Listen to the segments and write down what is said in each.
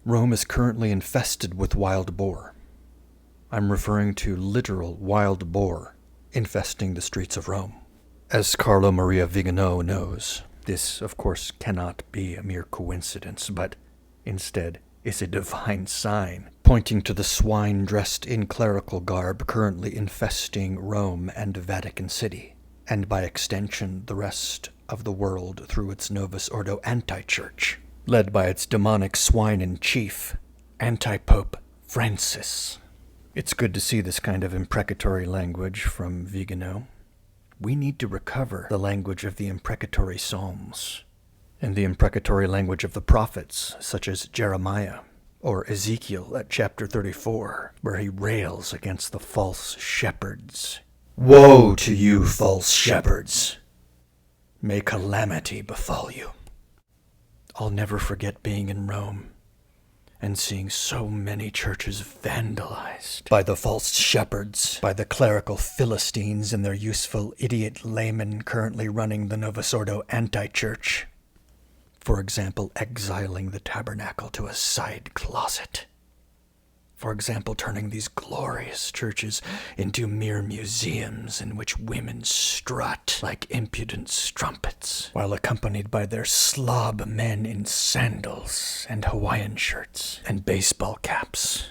Rome is currently infested with wild boar. I'm referring to literal wild boar infesting the streets of Rome. As Carlo Maria Viganò knows, this, of course, cannot be a mere coincidence, but instead is a divine sign, pointing to the swine dressed in clerical garb currently infesting Rome and Vatican City, and by extension the rest of the world through its Novus Ordo anti-church, led by its demonic swine-in-chief, anti-pope Francis. It's good to see this kind of imprecatory language from Viganò. We need to recover the language of the imprecatory Psalms, and the imprecatory language of the prophets, such as Jeremiah, or Ezekiel at chapter 34, where he rails against the false shepherds. Woe to you, false shepherds! May calamity befall you. I'll never forget being in Rome and seeing so many churches vandalized by the false shepherds, by the clerical Philistines and their useful idiot laymen currently running the Novus Ordo anti-church. For example, exiling the tabernacle to a side closet. For example, turning these glorious churches into mere museums in which women strut like impudent strumpets, while accompanied by their slob men in sandals and Hawaiian shirts and baseball caps.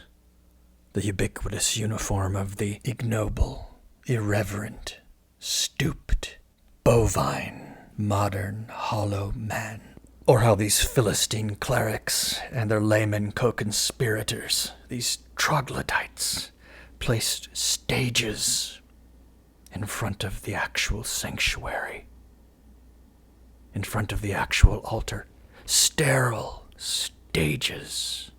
The ubiquitous uniform of the ignoble, irreverent, stooped, bovine, modern, hollow man. Or how these Philistine clerics and their laymen co-conspirators, these troglodytes, placed stages in front of the actual sanctuary, in front of the actual altar, sterile stages,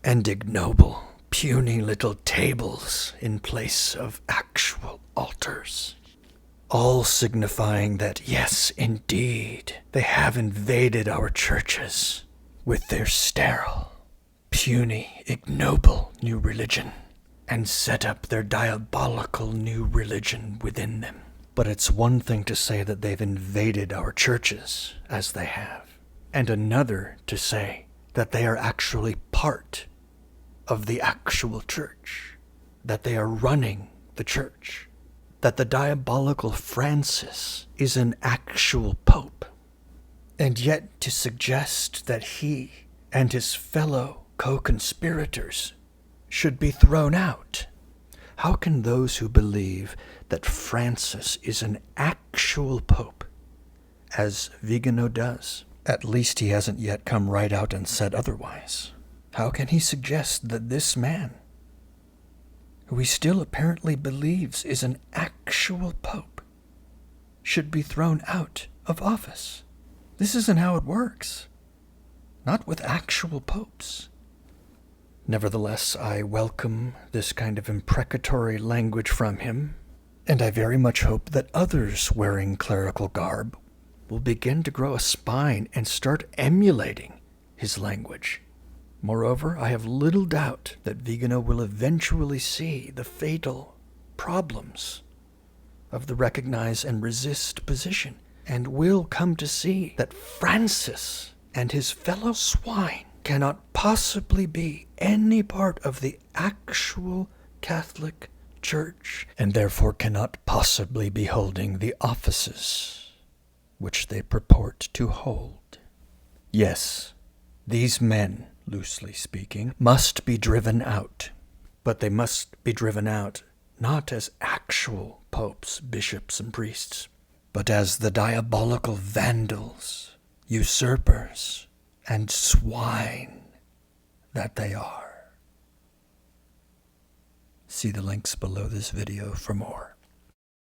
and ignoble, puny little tables in place of actual altars. All signifying that, yes, indeed, they have invaded our churches with their sterile, puny, ignoble new religion, and set up their diabolical new religion within them. But it's one thing to say that they've invaded our churches, as they have, and another to say that they are actually part of the actual church, that they are running the church, that the diabolical Francis is an actual pope, and yet to suggest that he and his fellow co-conspirators should be thrown out. How can those who believe that Francis is an actual pope, as Viganò does, at least he hasn't yet come right out and said otherwise, how can he suggest that this man, who he still apparently believes is an actual pope, should be thrown out of office? This isn't how it works. Not with actual popes. Nevertheless, I welcome this kind of imprecatory language from him, and I very much hope that others wearing clerical garb will begin to grow a spine and start emulating his language. Moreover, I have little doubt that Viganò will eventually see the fatal problems of the recognize and resist position, and will come to see that Francis and his fellow swine cannot possibly be any part of the actual Catholic Church, and therefore cannot possibly be holding the offices which they purport to hold. Yes, these men, loosely speaking, must be driven out, but they must be driven out not as actual popes, bishops, and priests, but as the diabolical vandals, usurpers, and swine that they are. See the links below this video for more.